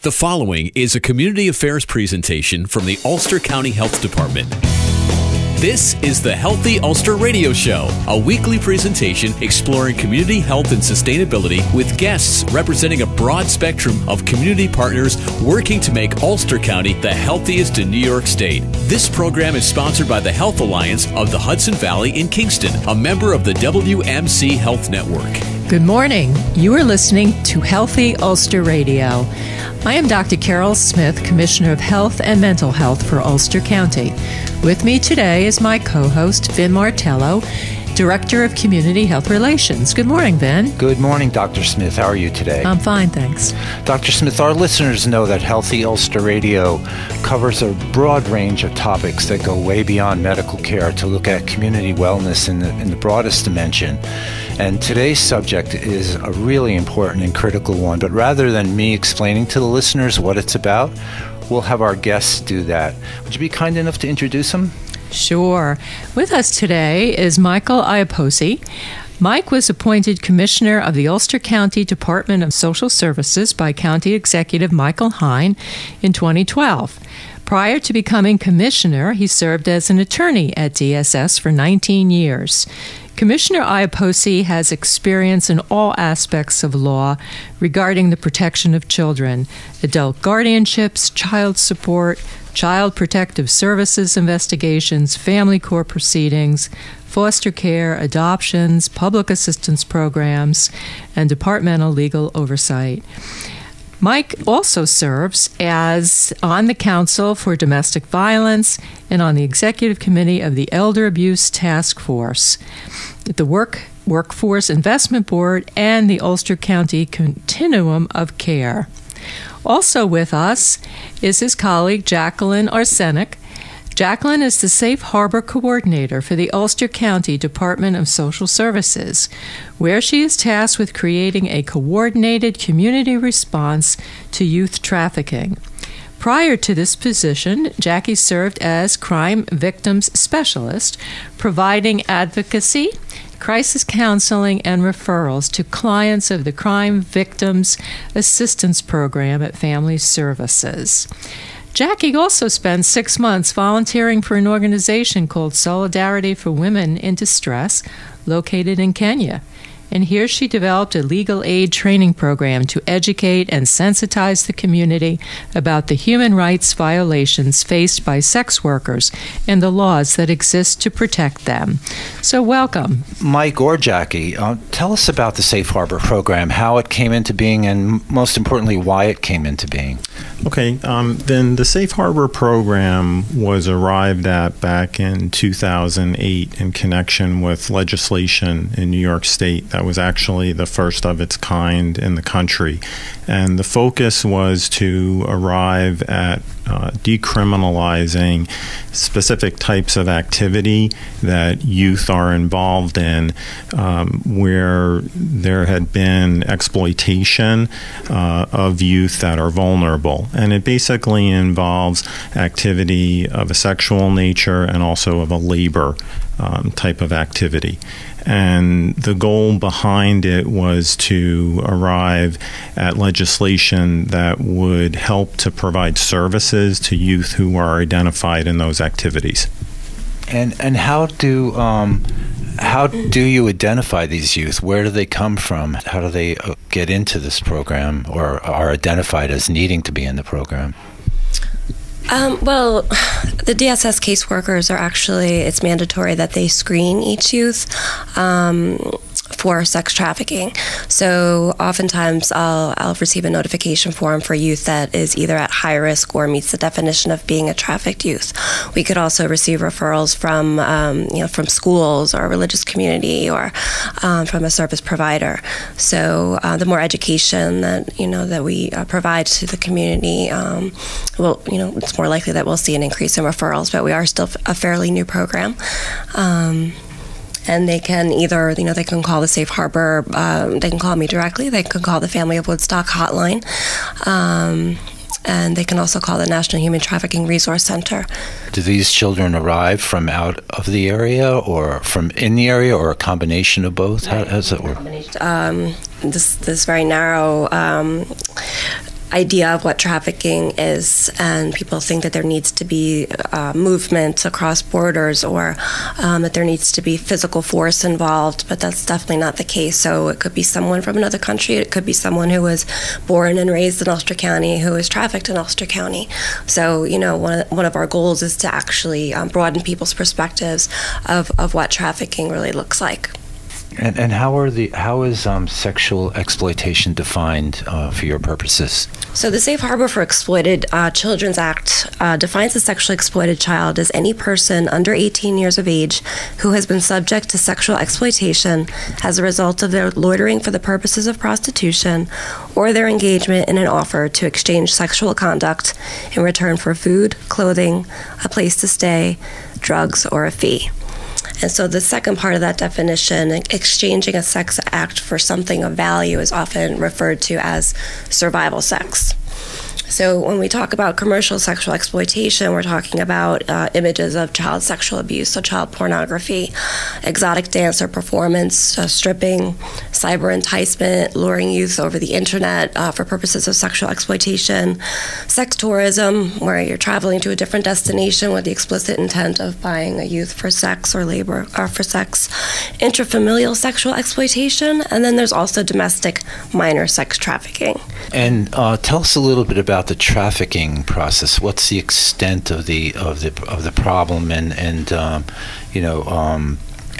The following is a community affairs presentation from the Ulster County Health Department. This is the Healthy Ulster Radio Show, a weekly presentation exploring community health and sustainability with guests representing a broad spectrum of community partners working to make Ulster County the healthiest in New York State. This program is sponsored by the Health Alliance of the Hudson Valley in Kingston, a member of the WMC Health Network. Good morning. You are listening to Healthy Ulster Radio. I am Dr. Carol Smith, Commissioner of Health and Mental Health for Ulster County. With me today is my co-host, Vin Martello, Director of Community Health Relations. Good morning, Vin. Good morning, Dr. Smith. How are you today? I'm fine, thanks. Dr. Smith, our listeners know that Healthy Ulster Radio covers a broad range of topics that go way beyond medical care to look at community wellness in the broadest dimension. And today's subject is a really important and critical one. But rather than me explaining to the listeners what it's about, we'll have our guests do that. Would you be kind enough to introduce them? Sure. With us today is Michael Iapoce. Mike was appointed Commissioner of the Ulster County Department of Social Services by County Executive Michael Hine in 2012. Prior to becoming Commissioner, he served as an attorney at DSS for 19 years. Commissioner Iapoce has experience in all aspects of law regarding the protection of children, adult guardianships, child support, child protective services investigations, family court proceedings, foster care, adoptions, public assistance programs, and departmental legal oversight. Mike also serves as on the Council for Domestic Violence and on the Executive Committee of the Elder Abuse Task Force, the Workforce Investment Board, and the Ulster County Continuum of Care. Also with us is his colleague Jacqueline Arsenic. Jacqueline is the Safe Harbor Coordinator for the Ulster County Department of Social Services, where she is tasked with creating a coordinated community response to youth trafficking. Prior to this position, Jackie served as Crime Victims Specialist, providing advocacy, crisis counseling, and referrals to clients of the Crime Victims Assistance Program at Family Services. Jackie also spent 6 months volunteering for an organization called Solidarity for Women in Distress, located in Kenya. And here she developed a legal aid training program to educate and sensitize the community about the human rights violations faced by sex workers and the laws that exist to protect them. So welcome. Mike or Jackie, tell us about the Safe Harbor program, how it came into being, and most importantly, why it came into being. Okay, then the Safe Harbor program was arrived at back in 2008 in connection with legislation in New York State that was actually the first of its kind in the country. And the focus was to arrive at decriminalizing specific types of activity that youth are involved in, where there had been exploitation of youth that are vulnerable. And it basically involves activity of a sexual nature and also of a labor type of activity. And the goal behind it was to arrive at legislation that would help to provide services to youth who are identified in those activities. And how do you identify these youth? Where do they come from? How do they get into this program or are identified as needing to be in the program? Well, the DSS caseworkers are actually, it's mandatory that they screen each youth for sex trafficking. So oftentimes I'll receive a notification form for youth that is either at high risk or meets the definition of being a trafficked youth. We could also receive referrals from from schools or a religious community or from a service provider. So the more education that we provide to the community, it's more likely that we'll see an increase in referrals. But we are still a fairly new program. And they can either, they can call the Safe Harbor, they can call me directly, they can call the Family of Woodstock hotline, and they can also call the National Human Trafficking Resource Center. Do these children arrive from out of the area or from in the area or a combination of both? How does it work? This very narrow idea of what trafficking is, and people think that there needs to be movement across borders, or that there needs to be physical force involved, but that's definitely not the case. So it could be someone from another country, it could be someone who was born and raised in Ulster County who is trafficked in Ulster County. So, you know, one of our goals is to actually broaden people's perspectives of what trafficking really looks like. And how is sexual exploitation defined for your purposes? So the Safe Harbor for Exploited Children's Act defines a sexually exploited child as any person under 18 years of age who has been subject to sexual exploitation as a result of their loitering for the purposes of prostitution or their engagement in an offer to exchange sexual conduct in return for food, clothing, a place to stay, drugs, or a fee. And so the second part of that definition, exchanging a sex act for something of value, is often referred to as survival sex. So when we talk about commercial sexual exploitation, we're talking about images of child sexual abuse, so child pornography, exotic dance or performance, stripping, cyber enticement, luring youth over the internet for purposes of sexual exploitation, sex tourism, where you're traveling to a different destination with the explicit intent of buying a youth for sex or labor or for sex, intrafamilial sexual exploitation, and then there's also domestic minor sex trafficking. And tell us a little bit about the trafficking process. What's the extent of the problem, and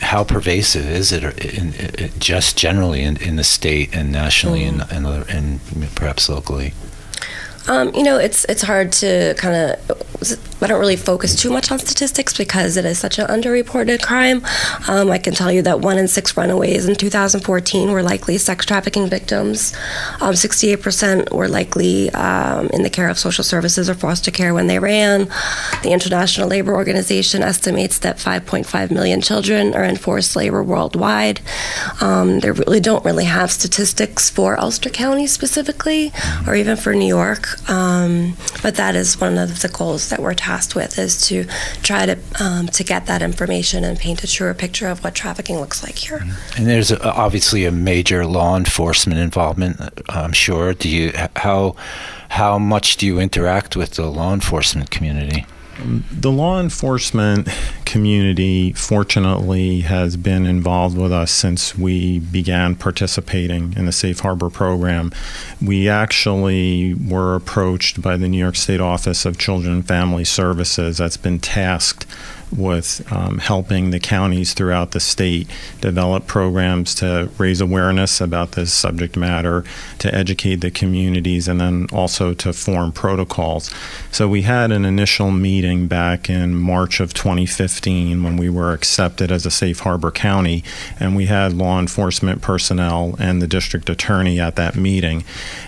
how pervasive is it just generally in the state and nationally and perhaps locally? It's hard to I don't really focus too much on statistics because it is such an underreported crime. I can tell you that 1 in 6 runaways in 2014 were likely sex trafficking victims. 68% were likely in the care of social services or foster care when they ran. The International Labor Organization estimates that 5.5 million children are in forced labor worldwide. They don't really have statistics for Ulster County specifically, or even for New York. But that is one of the goals that we're tasked with, is to try to get that information and paint a truer picture of what trafficking looks like here. And there's obviously a major law enforcement involvement, I'm sure. How much do you interact with the law enforcement community? The law enforcement community, fortunately, has been involved with us since we began participating in the Safe Harbor program. We actually were approached by the New York State Office of Children and Family Services, that's been tasked with helping the counties throughout the state develop programs to raise awareness about this subject matter, to educate the communities, and then also to form protocols. So we had an initial meeting back in March of 2015 when we were accepted as a Safe Harbor county, and we had law enforcement personnel and the district attorney at that meeting.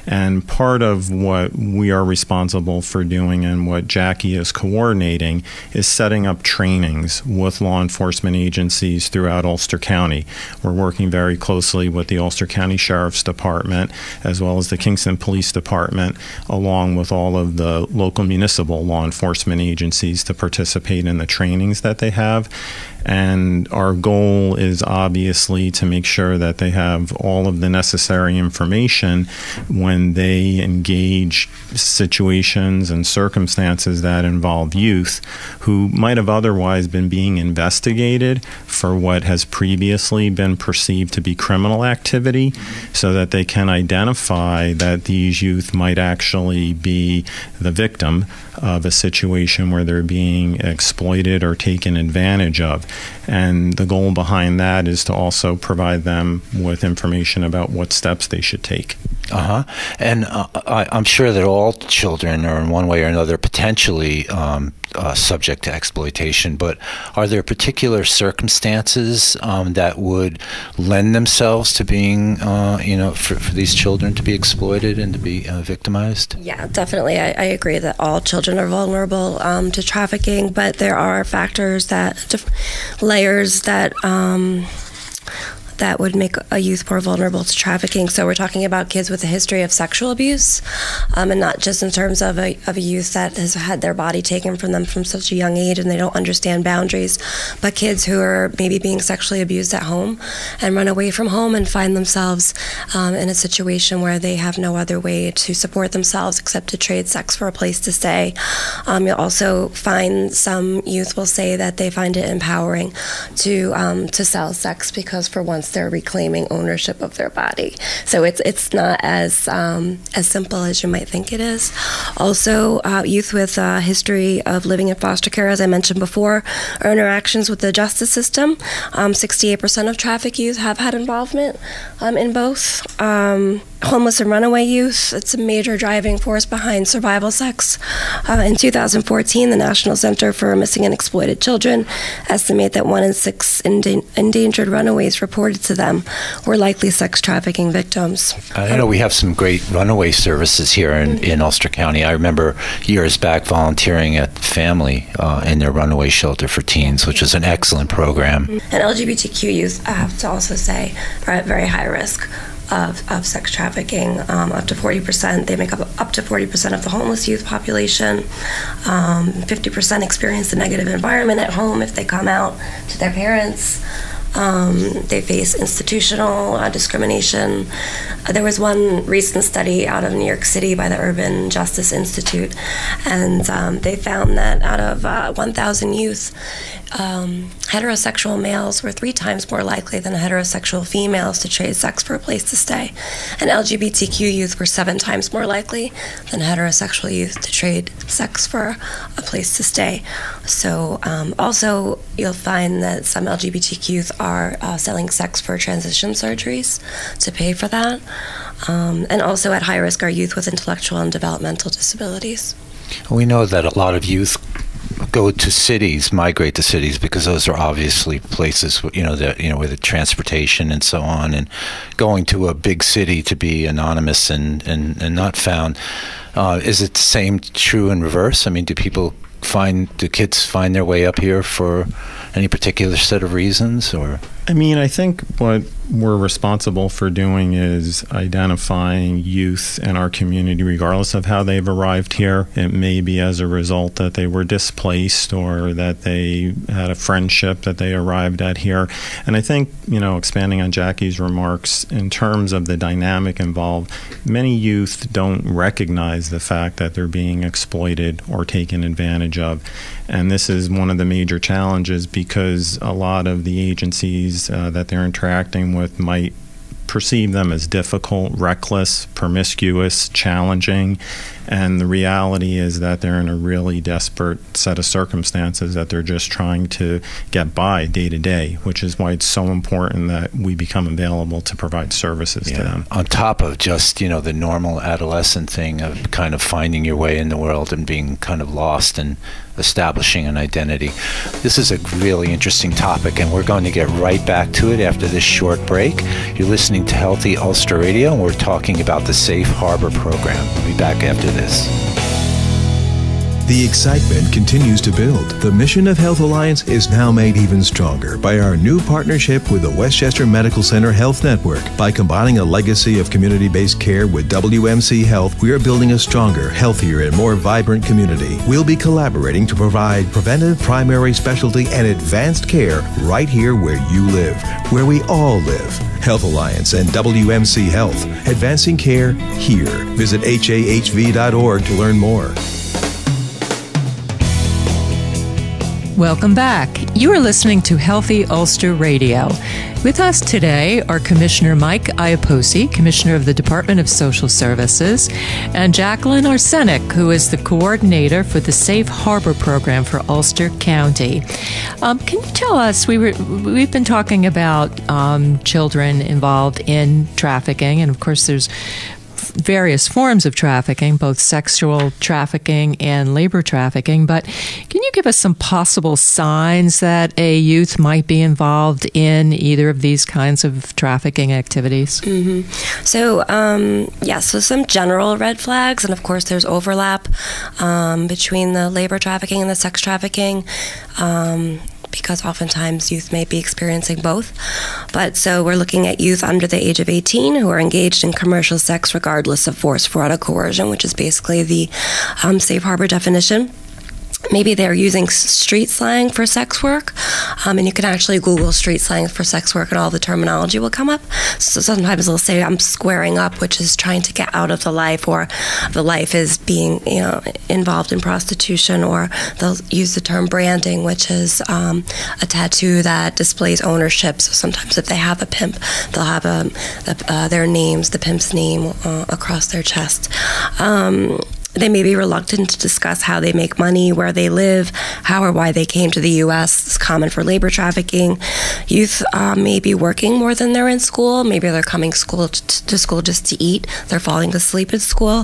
And part of what we are responsible for doing and what Jackie is coordinating is setting up trainings with law enforcement agencies throughout Ulster County. We're working very closely with the Ulster County Sheriff's Department as well as the Kingston Police Department, along with all of the local municipal law enforcement agencies, to participate in the trainings that they have. And our goal is obviously to make sure that they have all of the necessary information when they engage situations and circumstances that involve youth who might have otherwise been being investigated for what has previously been perceived to be criminal activity, so that they can identify that these youth might actually be the victim of a situation where they're being exploited or taken advantage of. And the goal behind that is to also provide them with information about what steps they should take. And I'm sure that all children are in one way or another potentially subject to exploitation, but are there particular circumstances that would lend themselves to being, for these children to be exploited and to be victimized? Yeah, definitely. I agree that all children are vulnerable to trafficking, but there are factors layers that that would make a youth more vulnerable to trafficking. So we're talking about kids with a history of sexual abuse, and not just in terms of a youth that has had their body taken from them from such a young age and they don't understand boundaries, but kids who are maybe being sexually abused at home and run away from home and find themselves in a situation where they have no other way to support themselves except to trade sex for a place to stay. You'll also find some youth will say that they find it empowering to sell sex because for once they're reclaiming ownership of their body. So it's not as simple as you might think it is. Also, youth with a history of living in foster care, as I mentioned before, or interactions with the justice system. 68% of trafficked youth have had involvement in both. Homeless and runaway youth, it's a major driving force behind survival sex. In 2014, the National Center for Missing and Exploited Children estimate that 1 in 6 endangered runaways reported to them were likely sex trafficking victims. I know we have some great runaway services here in Ulster County. I remember years back volunteering at Family in their runaway shelter for teens, which is an excellent program. And LGBTQ youth, I have to also say, are at very high risk of sex trafficking, up to 40%. They make up to 40% of the homeless youth population. 50% experience a negative environment at home if they come out to their parents. They face institutional discrimination. There was one recent study out of New York City by the Urban Justice Institute, and they found that out of 1,000 youth, heterosexual males were 3 times more likely than heterosexual females to trade sex for a place to stay, and LGBTQ youth were 7 times more likely than heterosexual youth to trade sex for a place to stay. So also you'll find that some LGBTQ youth are selling sex for transition surgeries to pay for that. And also at high risk are youth with intellectual and developmental disabilities. We know that a lot of youth go to cities, migrate to cities, because those are obviously places, with the transportation and so on, and going to a big city to be anonymous and not found. Is it the same true in reverse? I mean, do kids find their way up here for any particular set of reasons, or? I mean, I think what we're responsible for doing is identifying youth in our community regardless of how they've arrived here. It may be as a result that they were displaced or that they had a friendship that they arrived at here. And I think, expanding on Jackie's remarks, in terms of the dynamic involved, many youth don't recognize the fact that they're being exploited or taken advantage of. And this is one of the major challenges because a lot of the agencies that they're interacting with might perceive them as difficult, reckless, promiscuous, challenging, and the reality is that they're in a really desperate set of circumstances that they're just trying to get by day to day, which is why it's so important that we become available to provide services to them. On top of just, the normal adolescent thing of kind of finding your way in the world and being kind of lost and establishing an identity. This is a really interesting topic, and we're going to get right back to it after this short break. You're listening to Healthy Ulster Radio, and we're talking about the Safe Harbor program. We'll be back after this. The excitement continues to build. The mission of Health Alliance is now made even stronger by our new partnership with the Westchester Medical Center Health Network. By combining a legacy of community-based care with WMC Health, we are building a stronger, healthier, and more vibrant community. We'll be collaborating to provide preventive, primary, specialty, and advanced care right here where you live, where we all live. Health Alliance and WMC Health, advancing care here. Visit HAHV.org to learn more. Welcome back. You are listening to Healthy Ulster Radio. With us today are Commissioner Mike Iapoce, Commissioner of the Department of Social Services, and Jacqueline Arsenik, who is the coordinator for the Safe Harbor program for Ulster County. Can you tell us, we've been talking about children involved in trafficking, and of course there's various forms of trafficking, both sexual trafficking and labor trafficking, but can you give us some possible signs that a youth might be involved in either of these kinds of trafficking activities? Mm-hmm. So, so some general red flags, and of course there's overlap between the labor trafficking and the sex trafficking. because oftentimes youth may be experiencing both. But so we're looking at youth under the age of 18 who are engaged in commercial sex regardless of force, fraud, or coercion, which is basically the safe harbor definition. Maybe they're using street slang for sex work, and you can actually Google street slang for sex work and all the terminology will come up. So sometimes they'll say, I'm squaring up, which is trying to get out of the life, or the life is being involved in prostitution, or they'll use the term branding, which is a tattoo that displays ownership. So sometimes if they have a pimp, they'll have their names, the pimp's name across their chest. They may be reluctant to discuss how they make money, where they live, how or why they came to the U.S. It's common for labor trafficking. Youth may be working more than they're in school. Maybe they're coming to school just to eat. They're falling asleep at school.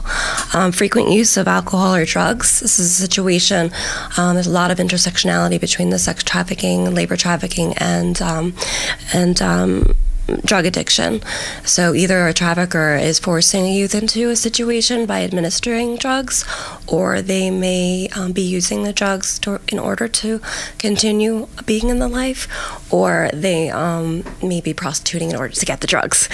Frequent use of alcohol or drugs. This is a situation. There's a lot of intersectionality between the sex trafficking, labor trafficking, and drug addiction. So either a trafficker is forcing a youth into a situation by administering drugs, or they may be using the drugs in order to continue being in the life, or they may be prostituting in order to get the drugs.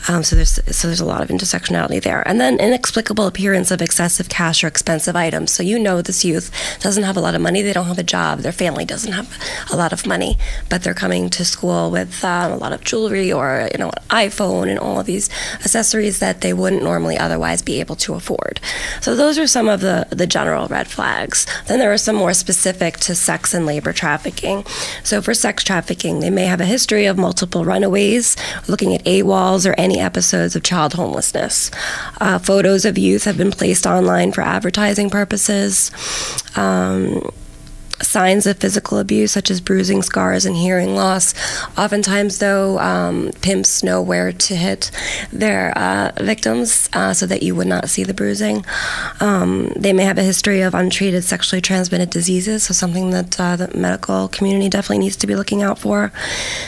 So there's a lot of intersectionality there. And then inexplicable appearance of excessive cash or expensive items. So this youth doesn't have a lot of money, they don't have a job, their family doesn't have a lot of money, but they're coming to school with a lot of jewelry or an iPhone and all of these accessories that they wouldn't normally otherwise be able to afford. So those are some of the general red flags. Then there are some more specific to sex and labor trafficking. So for sex trafficking, they may have a history of multiple runaways, looking at AWOLs or any episodes of child homelessness. Photos of youth have been placed online for advertising purposes. Signs of physical abuse, such as bruising, scars, and hearing loss. Oftentimes, though, pimps know where to hit their victims so that you would not see the bruising. They may have a history of untreated sexually transmitted diseases, so something that the medical community definitely needs to be looking out for.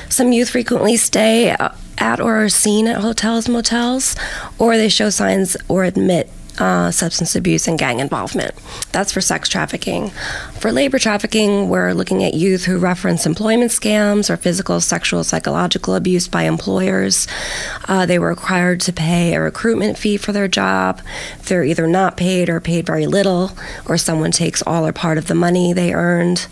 Some youth frequently stay at or are seen at hotels, motels, or they show signs or admit substance abuse and gang involvement. That's for sex trafficking. For labor trafficking, we're looking at youth who reference employment scams or physical, sexual, psychological abuse by employers. They were required to pay a recruitment fee for their job. They're either not paid or paid very little, or someone takes all or part of the money they earned,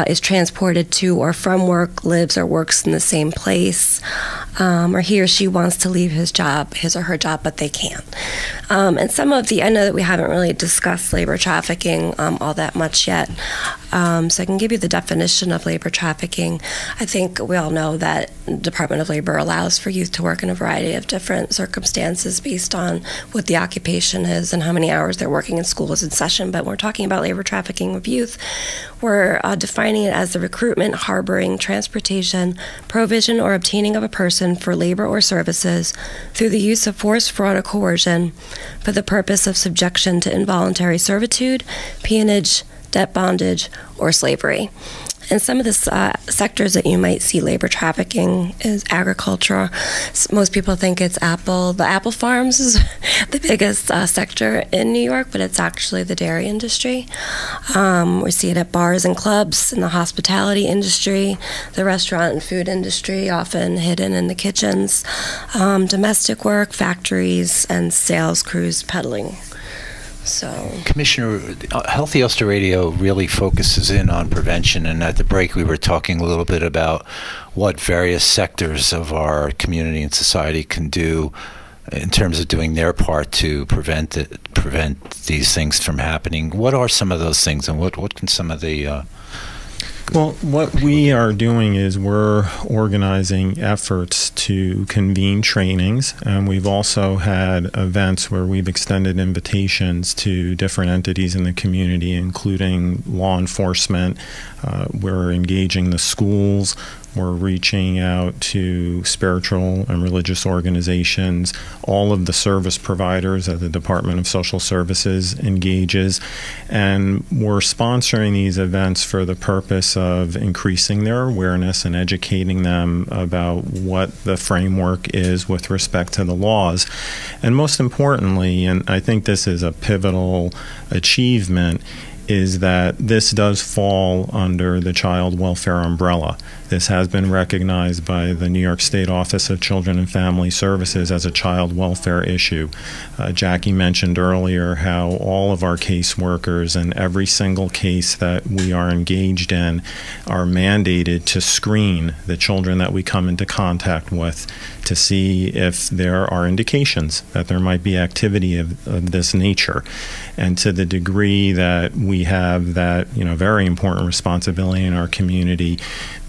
is transported to or from work, lives or works in the same place, or he or she wants to leave his or her job, but they can't. And some of I know that we haven't really discussed labor trafficking all that much yet, so I can give you the definition of labor trafficking. I think we all know that the Department of Labor allows for youth to work in a variety of different circumstances based on what the occupation is and how many hours they're working in schools in session. But when we're talking about labor trafficking of youth, we're defining it as the recruitment, harboring, transportation, provision, or obtaining of a person for labor or services through the use of force, fraud, or coercion for the purpose of subjection to involuntary servitude, peonage, debt bondage, or slavery. And some of the sectors that you might see labor trafficking is agriculture. Most people think it's apple. The apple farms is the biggest sector in New York, but it's actually the dairy industry. We see it at bars and clubs, in the hospitality industry, the restaurant and food industry, often hidden in the kitchens, domestic work, factories, and sales crews peddling. So, Commissioner, Healthy Ulster Radio really focuses in on prevention, and at the break we were talking a little bit about what various sectors of our community and society can do in terms of doing their part to prevent these things from happening. What are some of those things, and what can some of the Well, what we are doing is we're organizing efforts to convene trainings, and we've also had events where we've extended invitations to different entities in the community, including law enforcement. We're engaging the schools. We're reaching out to spiritual and religious organizations, all of the service providers that the Department of Social Services engages, and we're sponsoring these events for the purpose of increasing their awareness and educating them about what the framework is with respect to the laws. And most importantly, and I think this is a pivotal achievement, is that this does fall under the child welfare umbrella. This has been recognized by the New York State Office of Children and Family Services as a child welfare issue. Jackie mentioned earlier how all of our caseworkers in every single case that we are engaged in are mandated to screen the children that we come into contact with to see if there are indications that there might be activity of this nature. And to the degree that we have that, very important responsibility in our community,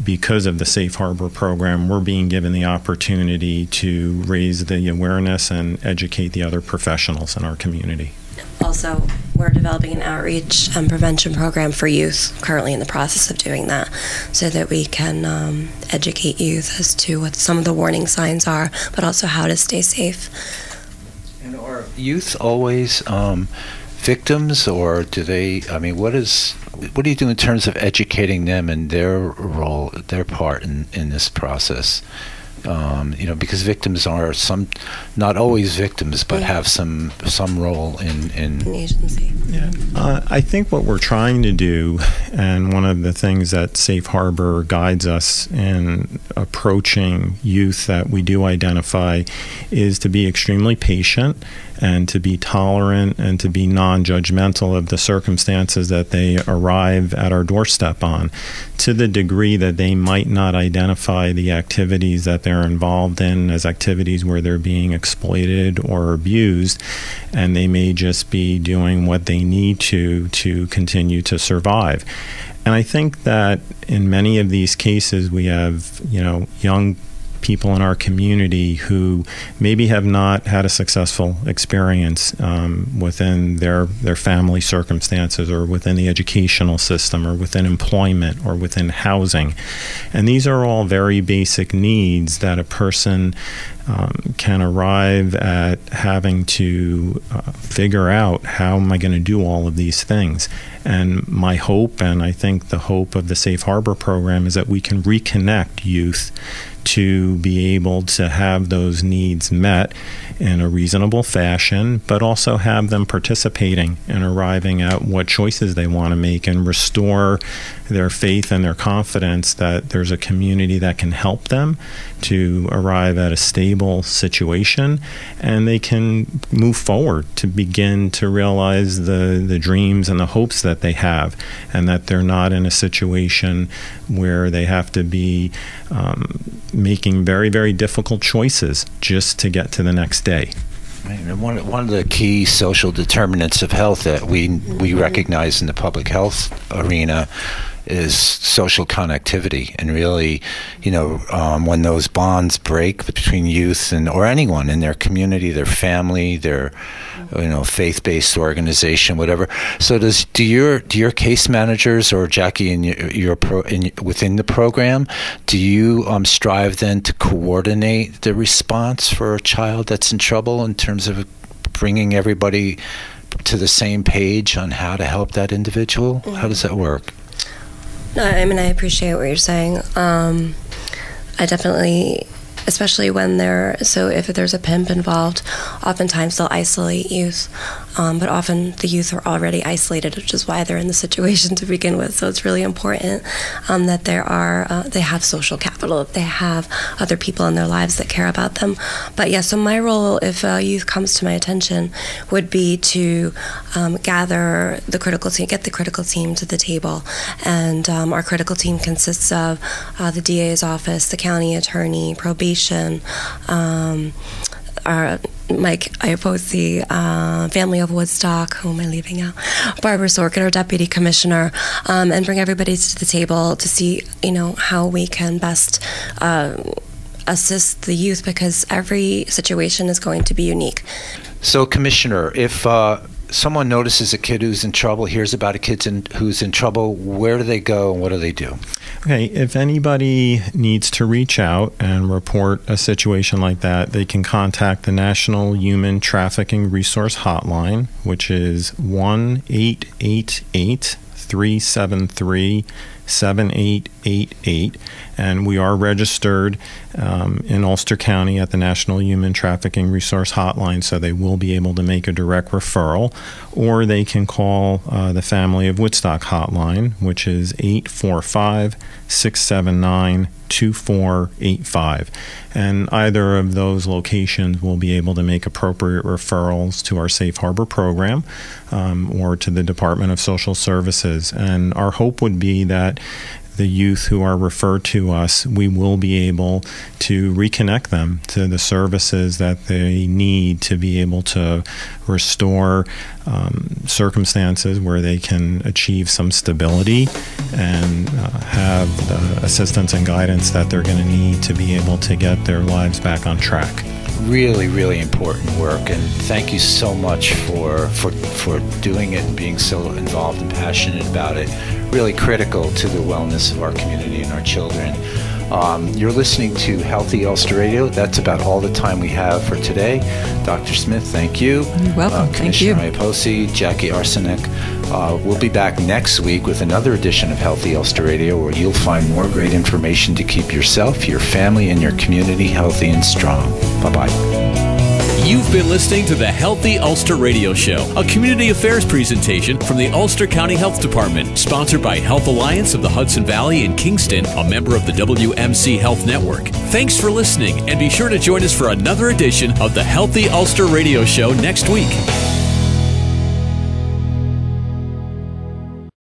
because of the Safe Harbor program, we're being given the opportunity to raise the awareness and educate the other professionals in our community. Also, we're developing an outreach and prevention program for youth, currently in the process of doing that, so that we can educate youth as to what some of the warning signs are, but also how to stay safe. And are youth always victims, or do they, what do you do in terms of educating them and their role, their part in this process? Because victims are not always victims, but have some role in agency. Yeah. I think what we're trying to do, and one of the things that Safe Harbor guides us in approaching youth that we do identify, is to be extremely patient and to be tolerant and to be non-judgmental of the circumstances that they arrive at our doorstep on, to the degree that they might not identify the activities that they're involved in as activities where they're being exploited or abused, and they may just be doing what they need to continue to survive. And I think that in many of these cases we have, young people in our community who maybe have not had a successful experience within their family circumstances, or within the educational system, or within employment, or within housing. And these are all very basic needs that a person can arrive at having to figure out, how am I going to do all of these things? And my hope, and I think the hope of the Safe Harbor program, is that we can reconnect youth to be able to have those needs met in a reasonable fashion, but also have them participating and arriving at what choices they want to make, and restore their faith and their confidence that there's a community that can help them to arrive at a stable situation, and they can move forward to begin to realize the dreams and the hopes that they have, and that they're not in a situation where they have to be making very, very difficult choices just to get to the next day. And one of the key social determinants of health that we recognize in the public health arena is social connectivity. And really, when those bonds break between youth or anyone in their community, their family, their faith-based organization, whatever. So do your case managers, or Jackie within the program, do you strive then to coordinate the response for a child that's in trouble, in terms of bringing everybody to the same page on how to help that individual? How does that work? No, I appreciate what you're saying. I definitely, especially when if there's a pimp involved, oftentimes they'll isolate youth, but often the youth are already isolated, which is why they're in the situation to begin with. So it's really important that they have social capital, that they have other people in their lives that care about them. But yeah, so my role, if a youth comes to my attention, would be to gather the critical team, get the critical team to the table. And our critical team consists of the DA's office, the county attorney, probation, our Mike Iapose, Family of Woodstock, who am I leaving out? Barbara Sorkin, our deputy commissioner, and bring everybody to the table to see, how we can best assist the youth, because every situation is going to be unique. So, Commissioner, if someone notices a kid who's in trouble, hears about a kid who's in trouble, where do they go and what do they do? Okay, if anybody needs to reach out and report a situation like that, they can contact the National Human Trafficking Resource Hotline, which is 1-888-373 888-7888. And we are registered in Ulster County at the National Human Trafficking Resource Hotline, so they will be able to make a direct referral. Or they can call the Family of Woodstock hotline, which is 845-679-2485. And either of those locations will be able to make appropriate referrals to our Safe Harbor program or to the Department of Social Services. And our hope would be that the youth who are referred to us, we will be able to reconnect them to the services that they need to be able to restore circumstances where they can achieve some stability and have the assistance and guidance that they're going to need to be able to get their lives back on track. Really, really important work, and thank you so much for doing it and being so involved and passionate about it. Really critical to the wellness of our community and our children. You're listening to Healthy Ulster Radio. That's about all the time we have for today. Dr. Smith, thank you. You're welcome. Thank you. Commissioner Iapoce, Jackie Arsenault. We'll be back next week with another edition of Healthy Ulster Radio, where you'll find more great information to keep yourself, your family, and your community healthy and strong. Bye-bye. You've been listening to the Healthy Ulster Radio Show, a community affairs presentation from the Ulster County Health Department, sponsored by Health Alliance of the Hudson Valley in Kingston, a member of the WMC Health Network. Thanks for listening, and be sure to join us for another edition of the Healthy Ulster Radio Show next week.